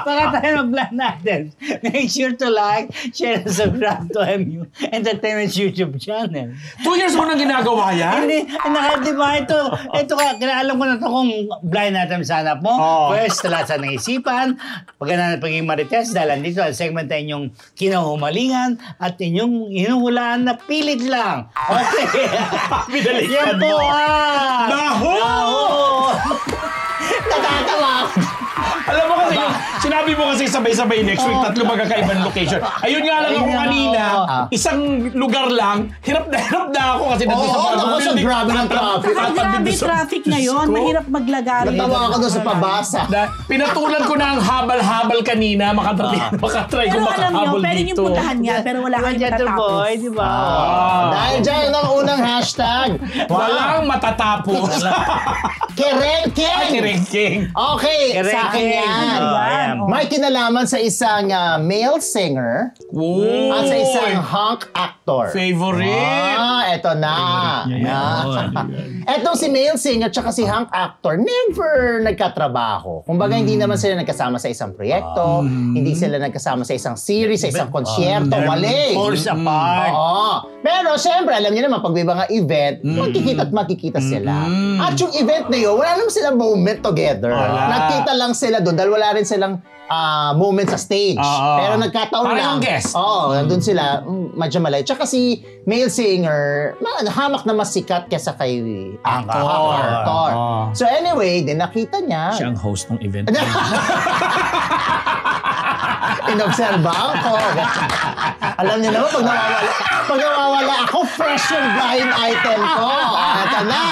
Baka tayo mag-plan natin. Make sure to like, share, and subscribe to MU Entertainment's YouTube channel. 2 years mo nang ginagawa yan? Hindi, diba ito ka, kinaalam ko na ito kung blind natin sana po. First, talasa ng isipan, pagkana ng pagiging marites, dahil dito ang segment ay inyong kinahumalingan at inyong hinuhulaan na pilit lang. Okay. Yan po Naho! Natatawa ako. Alam mo kasi, sinabi mo kasi sabay-sabay next week, 3 magkakaibang location. Ayun nga lang ako kanina, isang lugar lang, hirap na ako kasi nandun sa mga ako sa grabe ng traffic. Grabe traffic ngayon, mahirap maglagari. Natawa ako doon sa pabasa. Pinatulan ko na ang habal-habal kanina, makatry ko makahabol pwede dito. yung puntahan niya, pero wala kang matatapos. Di ba? Dahil dyan ang unang hashtag. Walang matatapos. Kerengkeng! Kerengkeng. Okay, sa akin yan. May kinalaman sa isang male singer at sa isang hunk actor. Favorite. Eto na. Etong si male singer at si hunk actor never nagkatrabaho. Kumbaga hindi naman sila nagkasama sa isang proyekto, hindi sila nagkasama sa isang series, sa isang konsyerto, wali. Falls apart. Pero syempre, alam niyo naman, pag may mga event, magkikita sila. At yung event na yun, wala naman silang moment together. Nagkita lang sila doon dahil wala rin silang moment sa stage. Pero nagkataon parang lang. guest. Nandun sila, medyo malay. Tsaka si male singer, hamak na mas sikat kesa kay actor. So anyway, din nakita niya. Siya ang host ng event. Inobserbahan ko. Alam niyo naman, pag nawawala ako, fresh yung blind item ko. Ito na.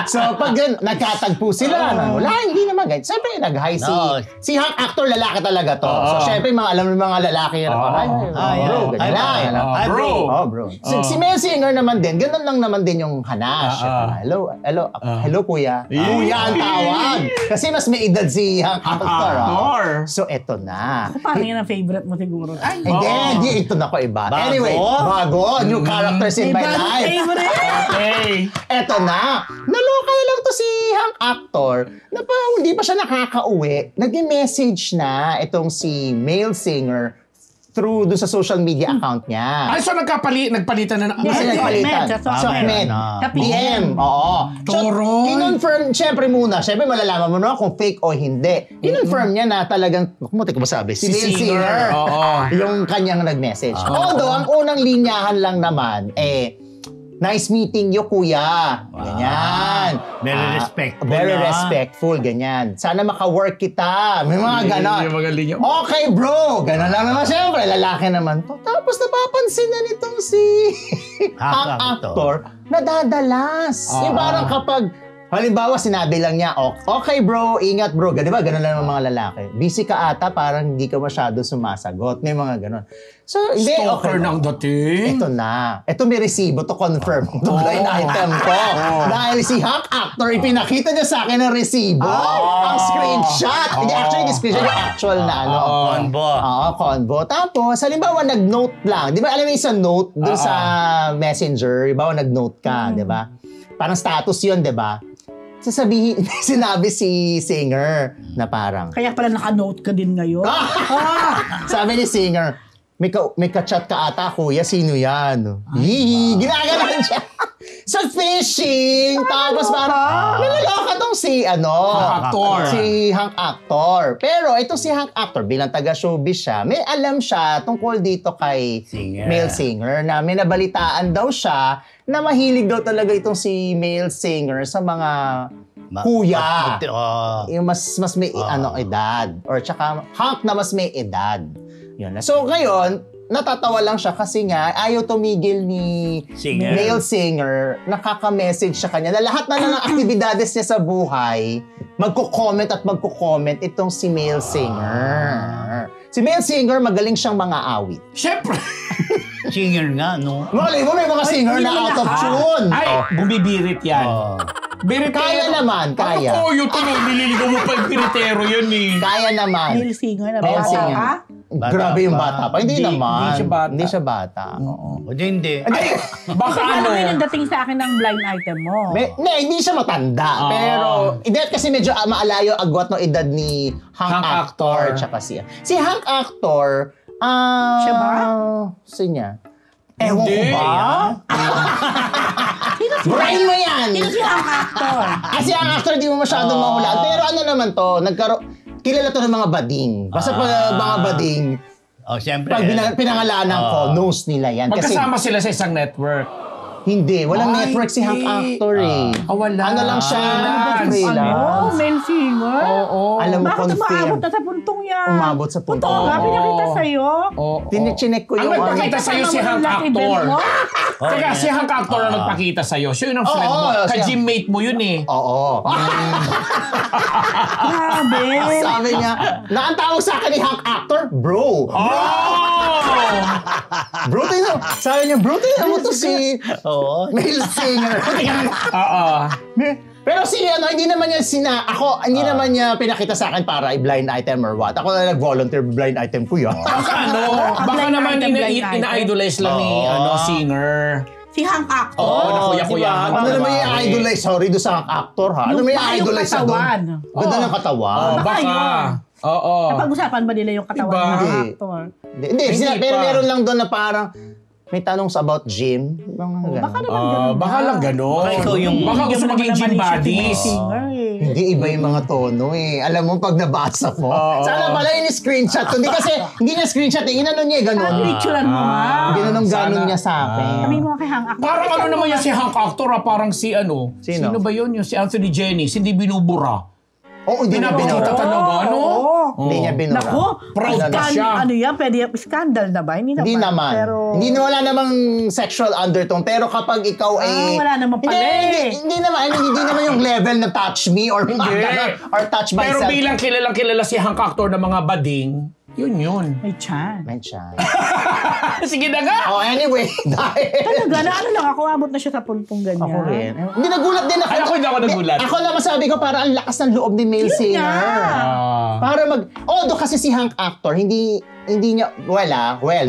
So, pag nagkatagpo sila, wala, hindi naman ganyan. Siyempre, nag-hi si hunk actor, lalaki talaga to. So, siyempre, alam mo mga lalaki na bro, ganyan. Bro. Si male singer naman din, ganun lang naman din yung hanash. Hello, kuya. Kuya ang tawag. Kasi mas may edad si hunk actor. So, eto na. Parang yun ang favorite mo siguro. Hindi, ito na ko iba. Anyway, bago, new characters in my life. Okay. Eto na. Naloka na lang to si hunk actor na pa hindi pa siya nakakauwi. Nag-message na itong si male singer through doon sa social media account niya. Ay, so nagpalitan na. Kasi nagpalitan. Sockmed. DM. Oo. Toro. Kinonfirm, syempre malalaman mo na kung fake o hindi. Kinonfirm niya na talagang, kumuti ko ba sabi? Si male singer. Yung kanyang nag-message. Although, ang unang linyahan lang naman, nice meeting you, kuya. Ganyan. Very respectful. Very respectful, ganyan. Sana maka-work kita. May mga ganon. Okay, bro. Ganon lang naman. Siyempre, lalaki naman to. Tapos napapansin na nitong si ang actor, nadadalas. Yung parang kapag, halimbawa, sinabi lang niya, okay bro, ingat bro. Diba, ganun lang ng mga lalaki. Busy ka ata, parang hindi ka masyado sumasagot. May mga ganun. So, hindi, stalker ng dating. Ito na. Ito may resibo to confirm. Ito blind item ko. Dahil si hunk actor, ipinakita niya sa akin ng resibo. Ang screenshot. Hindi actually, screenshot yung actual na convo. Convo. Tapos, halimbawa, nag-note lang. Di ba, alam mo yung isang note doon sa messenger? Halimbawa, nag-note ka, di ba? Parang status yun, di ba? Sinabi si singer na parang, Kaya pala naka-note ka din ngayon. sabi ni singer, may ka-chat ka ata, kuya, sino yan? Ginagalan siya. Sa fishing! Tapos parang, nalaloka tong si hunk actor. Pero ito si hunk actor, bilang taga-showbiz siya, may alam siya tungkol dito kay male singer na may nabalitaan daw siya na mahilig daw talaga itong si male singer sa mga kuya. Yung mas may edad. Or tsaka hunk na mas may edad. Yun. So ngayon, natatawa lang siya kasi nga ayaw tumigil ni male singer, nakaka-message siya kanya na lahat na lang ng aktibidades niya sa buhay, magko-comment itong si male singer. Si male singer, magaling siyang mga awit. Siyempre. Singer nga, no? Malay mo, may mga singer na out of tune. Ay, bumibirit yan. Kaya naman, kaya. Ako, yun to, nililigaw mo pa yung piritero yun eh. Kaya naman. Male singer na Male singer. grabe yung bata pa. Hindi naman. Hindi siya bata. Oo. O hindi. Baka Ano yung dating sa akin ng blind item mo? Hindi siya matanda. Pero, hindi kasi medyo maalayo agwat no edad ni Hank Actor. Tsaka siya. Si Hank Actor, Siya ba? Sino niya? Ewan ko Hindi. ba? Brain mo yan! Sino si ang actor? Kasi ang actor di mo masyadong mahulaan. Pero ano naman to, kilala to ng mga bading. Basta pag mga bading, Siyempre. pag pinangalanan ko, knows nila yan. Kasi magkasama sila sa isang network. hindi, walang network si Hank Actor eh. Wala. Ano lang siya, freelance. Male singer? Oo. Alam mo, Bakit confirm. umaabot na sa puntong yan? Umabot sa puntong. Totoo nga, pinakita sa'yo? Tinichinek ko Ang yung nagpakita sa'yo si Hank Actor. Teka, yeah. si Hank Actor ang nagpakita sa'yo. Siya yun ang friend mo. siya. Ka-gymmate mo yun eh. Oo. Grabe. Sabi niya, ang tawag sa akin ni Hank Actor, bro. Bro, tingnan. Sabi niya, bro, tingnan mo to si male singer. Oo. Pero si hindi naman niya hindi naman niya pinakita sa akin para i-blind item or what. Ako na nag-volunteer blind item ko yun. Baka blind naman item, blind item. ina-idolize lang ni singer. Si Hank Actor? nakuya-kuyahan. Ano naman yung idolize? Sorry doon sa Hank Actor ha. Ano may idolize sa katawan. doon? Ganda ng katawan. Baka. Oo. Napag-usapan ba nila yung katawan Iba. ng Hindi. actor? Hindi, pero meron lang doon na parang may tanong about gym. Baka naman ganun. Baka lang gano'n. Baka ikaw yung- Baka gusto maging gym buddies. Hindi, iba yung mga tono eh. Alam mo, pag nabasa mo, sana pala yung screenshot. Hindi kasi, hindi na screenshot eh. Inano niya eh, ganun. Picturean mo nga. Ganun niya sa akin. Kami mo kay Hank Actor. Parang ano naman yan si Hank Actor parang si ano. Sino? Sino ba yun? Yung si Anthony Jennings. Hindi binubura. Oo, hindi niya Pinapakita binura. talaga, ano? Hindi niya binura. Naku, Proud na siya. Ano yan? Pwede scandal na ba? Hindi naman. Pero, Hindi na wala namang sexual undertone. Pero kapag ikaw ay... wala naman pala eh. Hindi naman. Hindi naman yung level na touch me or or touch Pero myself. bilang kilala si Hank Actor ng mga bading, yun. may chance. Mention. Sige na nga. Oh, anyway. Dahil... Talaga, na ano lang ako, abot na siya sa puntong ganyan. Ako rin. Hindi, nagulat din ako. Ay, ako hindi ako nagulat. Ako naman sabi ko, para ang lakas ng loob ni male singer. Para although kasi si Hank Actor, hindi niya,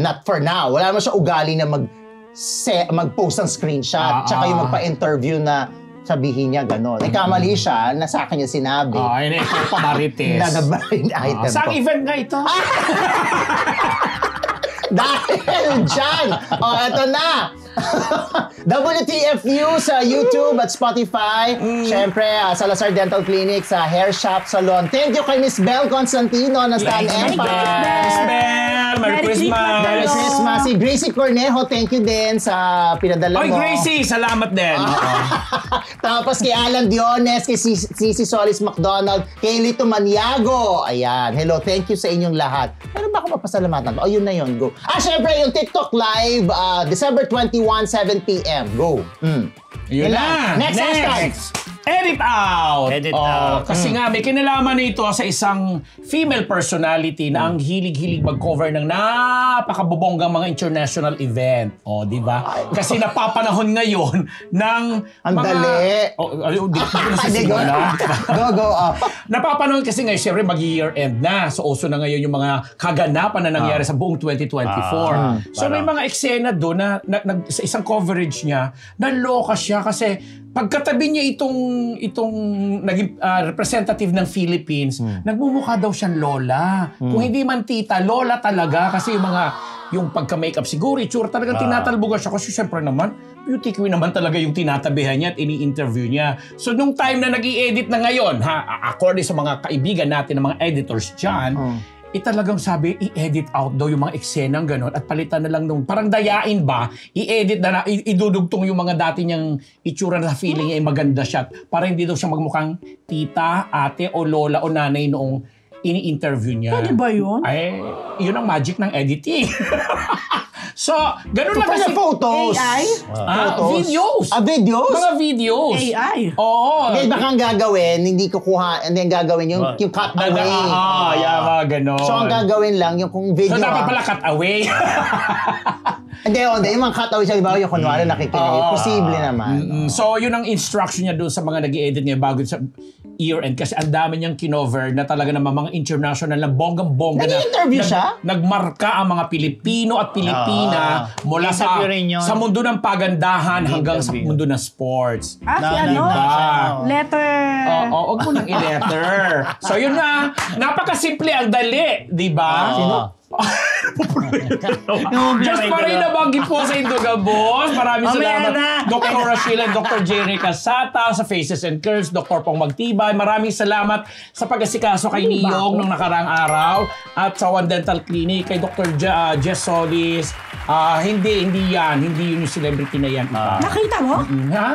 not for now. Wala naman siya ugali na mag-post ng screenshot. Tsaka yung magpa-interview na sabihin niya gano'n. Kamali siya, na sa akin niya sinabi. Ay, ito pa Marites. Nag-blind item Saan ko. event nga ito? Dahil dyan! Eto na! WTFU sa YouTube at Spotify. Siyempre, Salazar Dental Clinic sa Hair Shop Salon. Thank you kay Miss Belle Constantino na Stan Empire. Miss Belle! Merry Christmas! Merry Christmas. Si Gracie Cornejo, thank you din sa pinadala Oy, mo. Gracie! Salamat din. Tapos kay Alan Diones, kay Cici Solis McDonald, kay Lito Maniago. Ayan. Hello, thank you sa inyong lahat. Pero baka mapasalamatan to. Yun na yun. Go. Syempre, yung TikTok Live, December 21, 7 p.m. Go. Yun na. Next hashtag. Edit out. Edit out. Kasi nga, may kinalaman nito sa isang female personality na ang hilig-hilig mag-cover ng napakabubonggang mga international event. Di ba? Kasi napapanahon ngayon ng Ang mga... dali. Di ko nasisimula. Go. Napapanahon kasi ngayon, syempre mag-year end na. So, uso na ngayon yung mga kaganapan na nangyari sa buong 2024. So, may mga eksena doon na sa isang coverage niya, naloka siya kasi pagkatabi niya itong naging representative ng Philippines, nagmumukha daw siyang lola. Kung hindi man tita, lola talaga kasi yung pagka-makeup siguro, itsura talagang tinatalbogan siya kasi syempre naman, beauty queen naman talaga yung tinatabihan niya at ini-interview niya. So nung time na nag-i-edit na ngayon, according sa mga kaibigan natin, ng mga editors dyan, talagang sabi, i-edit out daw yung mga eksenang gano'n at palitan na lang nung, parang dayain ba, i-edit na idudugtong yung mga dati niyang itsura na feeling niya ay maganda siya para hindi daw siya magmukhang tita, ate o lola o nanay noong ini-interview niya. Pwede ba yun? Ay, yun ang magic ng editing. So, ganun lang kasi. Photos. AI? Photos. Videos. Videos? Mga videos. AI? Oo. Okay, baka ang gagawin, hindi ang gagawin yung cut away. Mga ganon. So, ang gagawin lang, yung kung video. So, dapat pala cut away. Hindi, yung mga cut away siya, yung kunwari nakikinig. Posible naman. So, yun ang instruction niya doon sa mga nag-i-edit niya bago year-end kasi ang dami niyang kinover na talaga naman mga international na bonggang-bongga na Nag-interview siya? nagmarka ang mga Pilipino at Pilipina mula sa Interview rin yun. sa mundo ng pagandahan hanggang sa Interview. mundo ng sports. Si ano? Diba? Letter. Oo, wag mo nang i-letter. So yun na, napakasimple ang dali, di ba? Sino? Just Marina Banggi po sa Indogabos. Maraming Mamaya salamat. na. Dr. Rachel and Dr. Jerry Casata sa Faces and Curves. Dr. Pong Magtibay. Maraming salamat sa pag-asikaso kay Niyong nung nakaraang araw. At sa One Dental Clinic kay Dr. Jess Solis. Hindi yan. Hindi yun yung celebrity na yan. Nakita mo? Ha?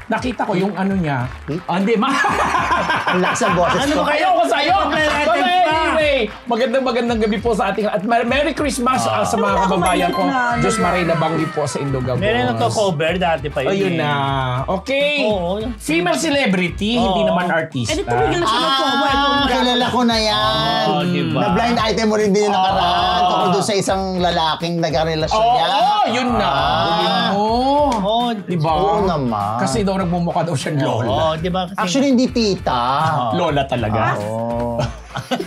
Nakita ko yung ano niya. Hindi, Ang lakas ng boses Ano ko. ba kayo? Ayaw ko sa'yo! Kompleto But pa. anyway, magandang gabi po sa ating at Merry Christmas sa mga Wala akong kababayan ko. maliit na Diyos ano. Marina Banggi po sa Indogabos. Meron nagko-cover dati pa yun. Ayun eh. na. Okay. Oo. Female celebrity, hindi Oo. naman artista. Eh, di tumigil na siya mag-cover. Kilala ko na yan. Oo, diba? Na blind item mo rin din yung nakaraan. Tungkol doon sa isang lalaking nagkarelasyon Oo, niya. yun na. Galing mo. Oo, Diba? Oo naman. Kasi daw nagmumukha daw siyang lola. Oo, di ba? Kasi Actually, hindi tita. Lola talaga. Oo.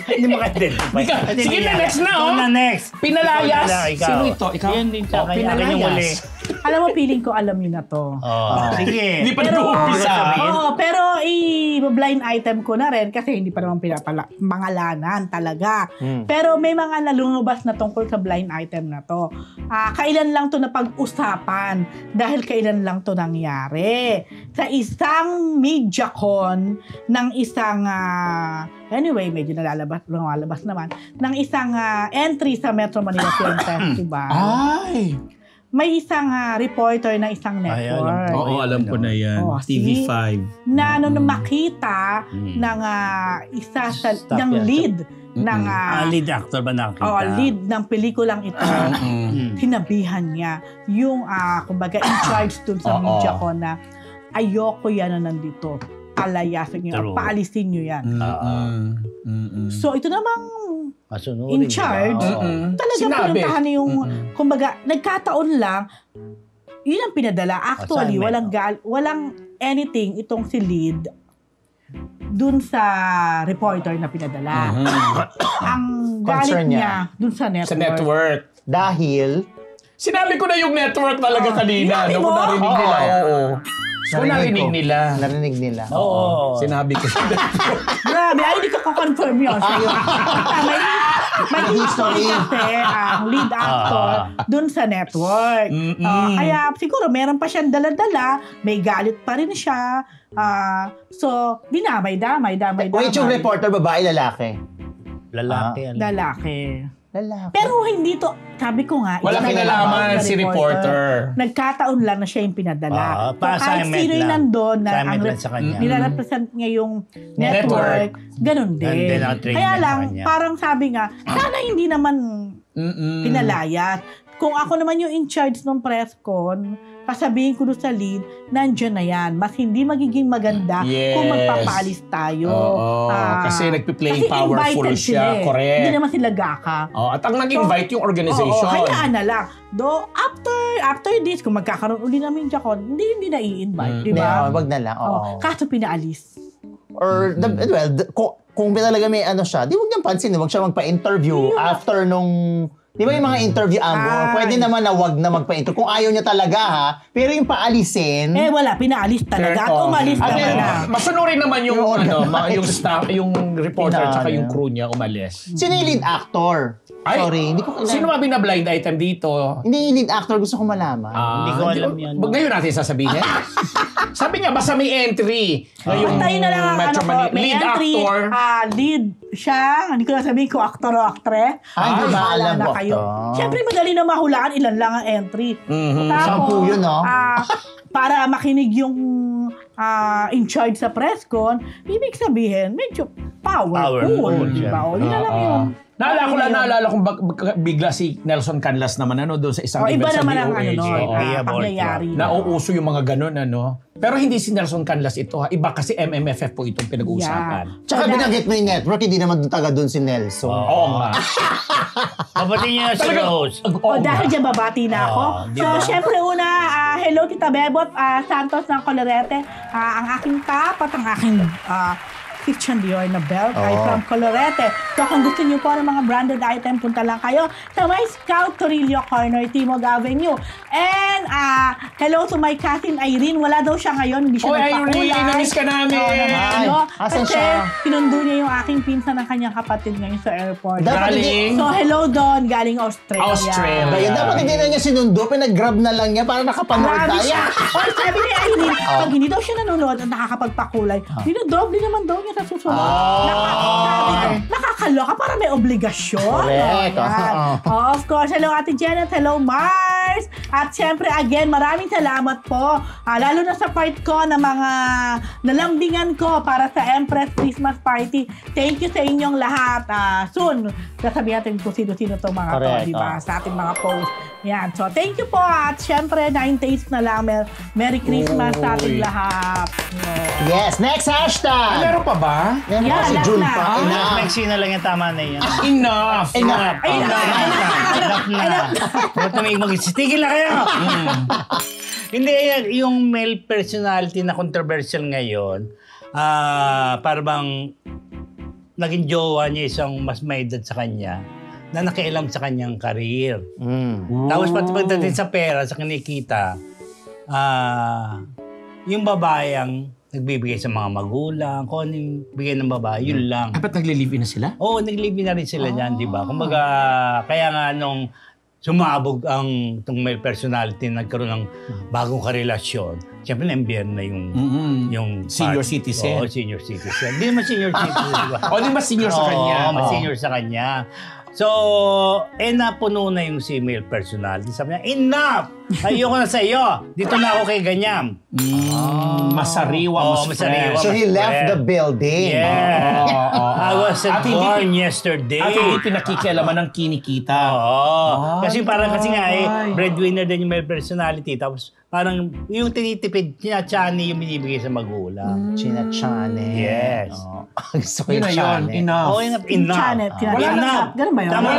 hindi mo ka-identify. Ikaw, sige na, next na, oh. Ikaw na next. Pinalayas. Ikaw. Sino ito? Ikaw? Yun din sa Oh, kanya. Akin yung huli. Alam mo, feeling ko alam niyo na to. Sige. Hindi pa nag-uumpisa. Oo, pero i-blind item ko na rin kasi hindi pa naman pangalanan talaga. Pero may mga nalulubas na tungkol sa blind item na to. Kailan lang to napag-usapan dahil kailan lang to nangyari. Sa isang MediaCon ng isang anyway, medyo lumalabas naman ng isang entry sa Metro Manila Film Festival. Ay! May isang reporter na isang network. Oo, alam ko na yan. Oh, TV5. Na makita ng isa sa ng yan. lead ng Lead actor ba nakita? lead ng pelikulang ito. Sinabihan niya yung kumbaga in charge dun sa Oo. media ko na ayoko yan na nandito. Palayasin niyo, True. paalisin niyo yan. So ito namang Masunurin, in charge, diba? Oo. talaga Sinabi. pinuntahan niya yung, kumbaga, nagkataon lang, yun ang pinadala. Actually, Assignment. walang anything itong si lead dun sa reporter na pinadala. Ang galit Concern niya. niya dun sa network. Sa network. Dahil, Sinabi ko na yung network talaga kanina. Sinabi Nung mo? narinig nila. Oo. So, narinig ko. nila. Narinig nila. Oo. Sinabi ko. Grabe, ay hindi ko confirm yun. May history kasi ang lead actor dun sa network. Kaya siguro meron pa siyang dala-dala, may galit pa rin siya. So, dinamay-damay. Wait, yung reporter, babae, lalaki? Lalaki. Lalaki. Lalaki. Pero hindi to, sabi ko nga, Wala isa na kinalaman lang si reporter. Nagkataon lang na siya yung pinadala. Kahit Pa-assignment sino yung lang. nandun na Assignment ang lang sa kanya. nilarepresent niya yung network, ganun din. Ganun din ang training Kaya sa lang, kanya. parang sabi nga, sana hindi naman pinalayas. Kung ako naman yung in charge ng press con, sasabihin ko doon sa lead, nandyan na yan. Mas hindi magiging maganda kung magpapaalis tayo. Oo, kasi nagpi-playing powerful invited siya. sila eh. Correct. Hindi naman sila gaka. At ang nag-invite yung organization. Oo, hayaan na lang. After this, kung magkakaroon uli ng media con, hindi na i-invite, di ba? Wag na lang. Oo. Kaso pinaalis. Or, kung talaga may ano siya, di wag niyang pansin, wag siya magpa-interview after nung, di ba yung mga interview angle, pwede naman na wag na magpa-interview. Kung ayaw niya talaga ha, pero yung paalisin, Wala, pinaalis talaga. At umalis naman na. Masunurin naman yung yung staff, yung reporter Inaano. tsaka yung crew niya umalis. sino yung lead actor? Sorry, hindi ko kilala. Sino ba bina-blind item dito? Hindi yung lead actor, gusto ko malaman. Hindi ko alam yan. Ngayon natin sasabihin. Sabi niya, basta may entry. Ngayong Tayo na lang ang Metro ano ko, Manila. may Lead entry, actor. lead siya. Hindi ko na sabihin ko actor o actre. Hindi ba Bahala alam na ko kayo. to? Siyempre, madali na mahulaan. Ilan lang ang entry. Sampu yun, no? Para makinig yung in charge sa press con, ibig sabihin, medyo powerful. Powerful Di siya. ba? O, yun na lang yun. Naalala ko bigla si Nelson Canlas naman doon sa isang Iba event sa naman ang DOH. Oo. pangyayari. Nauuso yung mga ganun, Pero hindi si Nelson Canlas ito, ha? Iba kasi MMFF po itong pinag-uusapan. Tsaka binanggit mo yung network, hindi naman taga doon si Nelson. Oo nga. Kapatid niya si Rose. O, dahil dyan babati na ako. di So, ba? syempre una, hello Tita Bebot Santos ng Colorete. Ang aking tap at ang aking Christian Dior na belt ay from Colorete. So kung gusto niyo po ng mga branded item, punta lang kayo sa may Scout Torillo Corner, Timog Avenue. And hello to my cousin Irene. Wala daw siya ngayon, hindi siya nagpakulay. Irene, namiss ka namin. Asan Kasi siya? pinundo niya yung aking pinsan ng kanyang kapatid ngayon sa airport. Galing. So hello doon, galing Australia. Kaya dapat hindi na niya sinundo, pinag-grab na lang niya para nakapanood Grabe tayo. siya. Oy, sabi ni Irene, pag hindi daw siya nanonood at nakakapagpakulay, dinodoble naman daw niya sa susunod. Sabi ko, nakakaloka para may obligasyon. Correct. Ayan. Of course, hello Ate Janet, hello Mars. At syempre, again, maraming salamat po. Lalo na sa part ko ng mga nalambingan ko para sa Empress Christmas Party. Thank you sa inyong lahat. Soon, sasabihin natin kung sino-sino to mga Correct. to, diba? Sa ating mga posts. Yan. So, thank you po. At syempre, 9 days na lang. Merry Christmas sa ating lahat. Yes, next hashtag. Meron pa ba? Meron Yeah, pa si last June na. pa. Enough. Maxi na lang yung tama na yan. Enough. Enough. Enough na. Huwag na may mag-tigil na kayo. Hindi, yung male personality na controversial ngayon, para bang naging jowa niya isang mas may edad sa kanya na nakialam sa kanyang karir. Tapos pati pagdating sa pera, sa kinikita, yung babayang nagbibigay sa mga magulang, kung anong bigay ng babae, yun lang. Dapat nagli-live-in na sila? Oo, naglibin na rin sila dyan, di ba? Kumbaga, kaya nga nung sumabog ang itong male personality, nagkaroon ng bagong karelasyon, siyempre na-embiyan na yung Senior citizen. Oo, senior citizen. Hindi naman senior citizen, di ba? O, di mas senior sa kanya. Oo, mas senior sa kanya. So, napuno na yung si male personality. Sabi niya, enough! Ayoko na sa iyo. Dito na ako kay ganyan. Masariwa, Oo, masariwa. So he left the building. Yeah. I was At hindi- born yesterday. At hindi pinakikialaman ng kinikita. Oo. Kasi parang kasi nga ay. breadwinner din yung male personality. Tapos parang yung tinitipid, sinachani yung binibigay sa magulang. Chinachane. Yes. Gusto ko Yun yung na yun. chane. Enough. Oh, enough. Janet, Wala na. Ganun ba yun? Tama.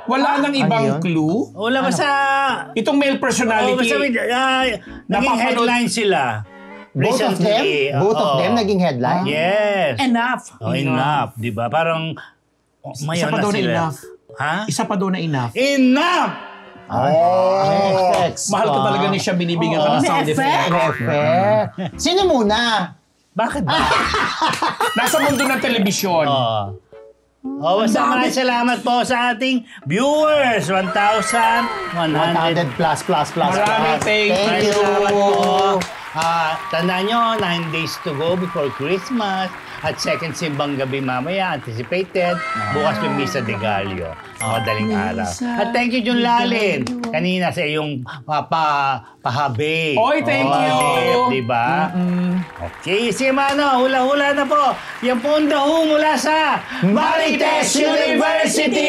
Wala nang ibang yun? clue. Wala basta... Itong male Oh, personality. basta naging Napapanood- headline sila. Both of them? Recently. Both of Oo. them naging headline? Yes. Enough. Enough. Di ba? Parang... Isa pa daw na enough. Ha? Isa pa daw na enough. Enough! Effects. Mahal ka talaga ni siya, binibigyan ka ng May sound effect. effect. May effect. Sino muna? Bakit ba? Nasa mundo ng telebisyon. Basta maraming salamat po sa ating viewers. 1,100. 100 plus. Maraming thank Thank you. Salamat po. you. Tandaan nyo, 9 days to go before Christmas. At second simbang gabi mamaya, anticipated. Bukas yung Misa de Gallo. Madaling araw. At thank you, Jun Lalin. Kanina sa iyong pahabi. Oy, thank you. Diba? Okay, si Mano, hula-hula na po. Yan po ang daho mula sa Marites University!